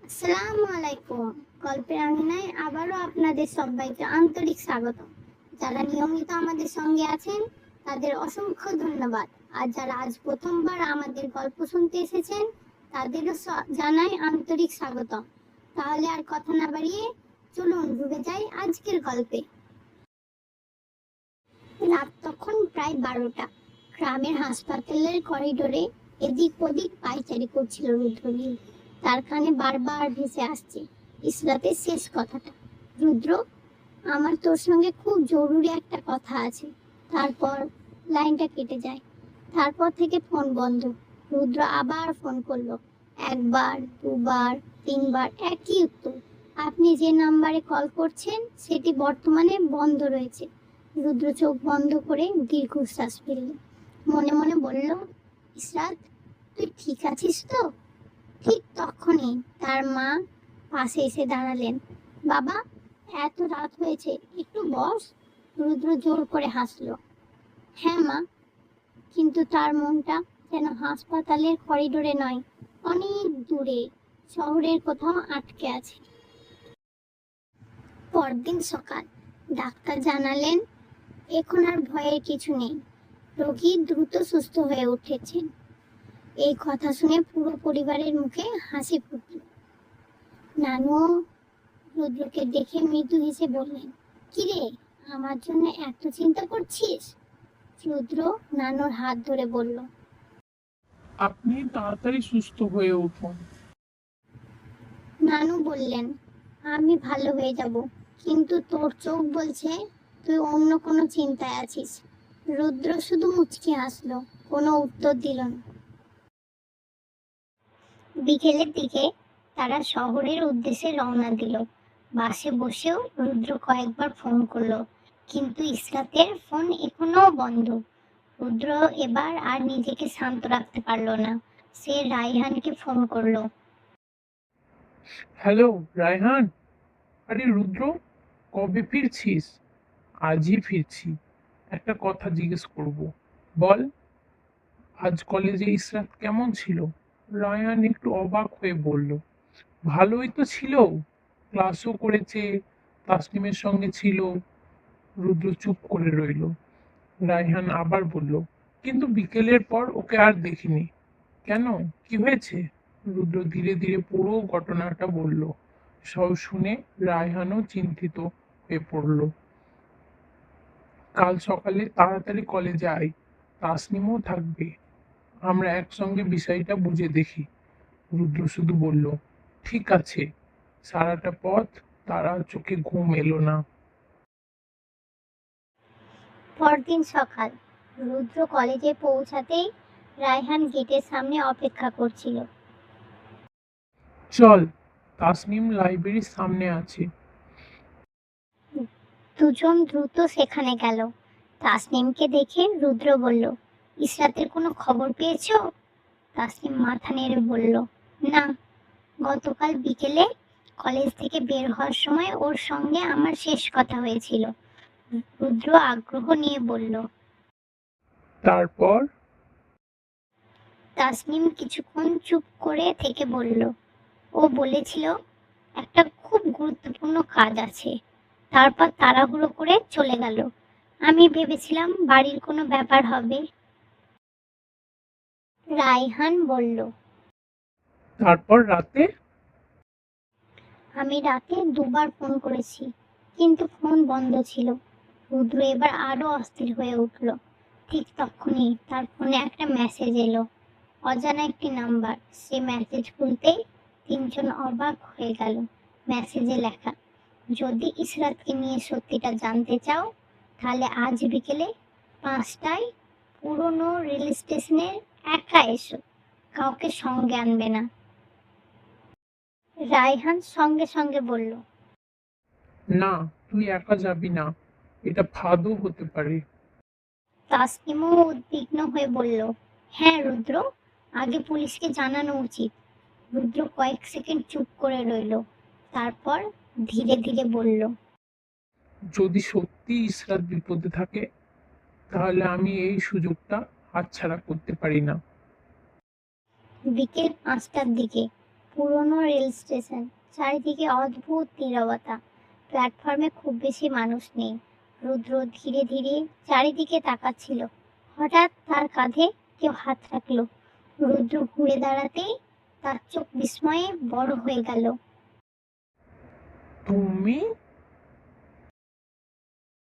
আসসালামু আলাইকুম। গল্পের আঙিনায় আবারও আপনাদের সবাইকে আন্তরিক স্বাগত। যারা নিয়মিত আমাদের সঙ্গে আছেন তাদের অসংখ্য ধন্যবাদ। আর যারা আজ প্রথমবার আমাদের গল্প শুনতে এসেছেন তাদেরও জানাই আন্তরিক স্বাগত। তাহলে আর কথা না বাড়িয়ে চলুন ডুবে যাই আজকের গল্পে। রাত তখন প্রায় 12টা। গ্রামের হাসপাতালের করিডোরে এদিক ওদিক পায়চারি করছিল রুদ্রনীল। তার কানে বারবার ভেসে আসছে ইসরাতের শেষ কথাটা, রুদ্র, আমার তোর সঙ্গে খুব জরুরি একটা কথা আছে। তারপর লাইনটা কেটে যায়। তারপর থেকে ফোন বন্ধ। রুদ্র আবার ফোন করলো, একবার, দুবার, তিনবার, একই উত্তর, আপনি যে নাম্বারে কল করছেন সেটি বর্তমানে বন্ধ রয়েছে। রুদ্র চোখ বন্ধ করে দীর্ঘশ্বাস ফেলল। মনে মনে বলল, ইসরাত, তুই ঠিক আছিস তো? ঠিক তখনই তার মা পাশে এসে দাঁড়ালেন। বাবা, এত রাত হয়েছে, একটু বস। রুদ্র জোর করে হাসলো। হ্যাঁ মা, কিন্তু তার মনটা যেন হাসপাতালের করিডোরে নয়, অনেক দূরে, শহরের কোথাও আটকে আছে। পরদিন সকাল, ডাক্তার জানালেন এখন আর ভয়ের কিছু নেই, রোগী দ্রুত সুস্থ হয়ে উঠেছেন। এই কথা শুনে পুরো পরিবারের মুখে হাসি ফুটল। নানু রুদ্রকে দেখে মৃদু হেসে বললেন, কিরে, আমার জন্য এত চিন্তা করছিস? রুদ্র নানুর হাত ধরে বলল, আপনি তাড়াতাড়ি সুস্থ হয়ে উঠুন। নানু বললেন, আমি ভালো হয়ে যাব, কিন্তু তোর চোখ বলছে তুই অন্য কোনো চিন্তায় আছিস। রুদ্র শুধু মুচকি হাসলো, কোনো উত্তর দিল না। বিকেলের দিকে তারা শহরের উদ্দেশ্যে রওনা দিল। বাসে বসেও রুদ্র কয়েকবার ফোন করলো, কিন্তু ইসরাতের ফোন এখনো বন্ধ। রুদ্র এবার আর নিজেকে শান্ত রাখতে পারলো না। সে রায়হানকে ফোন করলো। হ্যালো রায়হান, আরে রুদ্র, কবে ফিরছিস? আজই ফিরছি। একটা কথা জিজ্ঞেস করব, বল। আজ কলেজে ইসরাত কেমন ছিল? রায়হান একটু অবাক হয়ে বলল, ভালোই তো ছিল, ক্লাসও করেছে, তাসনিমের সঙ্গে ছিল। রুদ্র চুপ করে রইল। রায়হান আবার বলল, কিন্তু বিকেলের পর ওকে আর দেখিনি। কেন, কি হয়েছে? রুদ্র ধীরে ধীরে পুরো ঘটনাটা বলল। সব শুনে রায়হানও চিন্তিত হয়ে পড়ল। কাল সকালে তাড়াতাড়ি কলেজে আয়, তাসনিমও থাকবে, আমরা একসঙ্গে বিষয়টা বুঝে দেখি। রুদ্র শুধু বলল, ঠিক আছে। সারাটা পথ তারা চোখে ঘুম এলো না। পরদিন সকাল, রুদ্র কলেজে পৌঁছাতেই রায়হান গেটের সামনে অপেক্ষা করছিল। চল, তাসনিম লাইব্রেরির সামনে আছে। দুজন দ্রুত সেখানে গেল। তাসনিমকে দেখে রুদ্র বলল, ইসরাতের কোনো খবর পেয়েছো? তাসনিম মাথা নেড়ে বলল, না, গতকাল বিকেলে কলেজ থেকে বের হওয়ার সময় ওর সঙ্গে আমার শেষ কথা হয়েছিল। রুদ্র আগ্রহ নিয়ে বলল। তারপর? তাসনিম কিছুক্ষণ চুপ করে থেকে বলল, ও বলেছিল একটা খুব গুরুত্বপূর্ণ কাজ আছে। তারপর তাড়াহুড়ো করে চলে গেল। আমি ভেবেছিলাম বাড়ির কোনো ব্যাপার হবে। রায়হান বলল, তারপর রাতে? আমি রাতে দুবার ফোন করেছি, কিন্তু ফোন বন্ধ ছিল। রুদ্র এবার আরো অস্থির হয়ে উঠল। ঠিক তখনই তার ফোনে একটা মেসেজ এলো, অজানা একটি নাম্বার। সে মেসেজ খুলতেই তিনজন অবাক হয়ে গেল। মেসেজে লেখা, যদি ইসরাতকে নিয়ে সত্যিটা জানতে চাও তাহলে আজ বিকেলে 5টায় পুরনো রেল স্টেশনে একা এসো, কাউকে সঙ্গে আনবে না। রায়হান সঙ্গে সঙ্গে বলল, না, তুই একা যাবি না, এটা ফাঁদও হতে পারে। তাসনিমও উদ্বিগ্ন হয়ে বলল, হ্যাঁ রুদ্র, আগে পুলিশকে জানানো উচিত। রুদ্র কয়েক সেকেন্ড চুপ করে রইল, তারপর ধীরে ধীরে বলল, যদি সত্যি ইসরাত বিপদে থাকে, তাহলে আমি এই সুযোগটা হাতছাড়া করতে পারি না। বিকেল 5টার দিকে পুরনো রেল স্টেশন, চারিদিকে অদ্ভুত নীরবতা। প্ল্যাটফর্মে খুব বেশি মানুষ নেই। রুদ্র ধীরে ধীরে চারিদিকে তাকাচ্ছিল। হঠাৎ তার কাঁধে কেউ হাত রাখলো। রুদ্র ঘুরে দাঁড়াতেই তার চোখ বিস্ময়ে বড় হয়ে গেল। তুমি?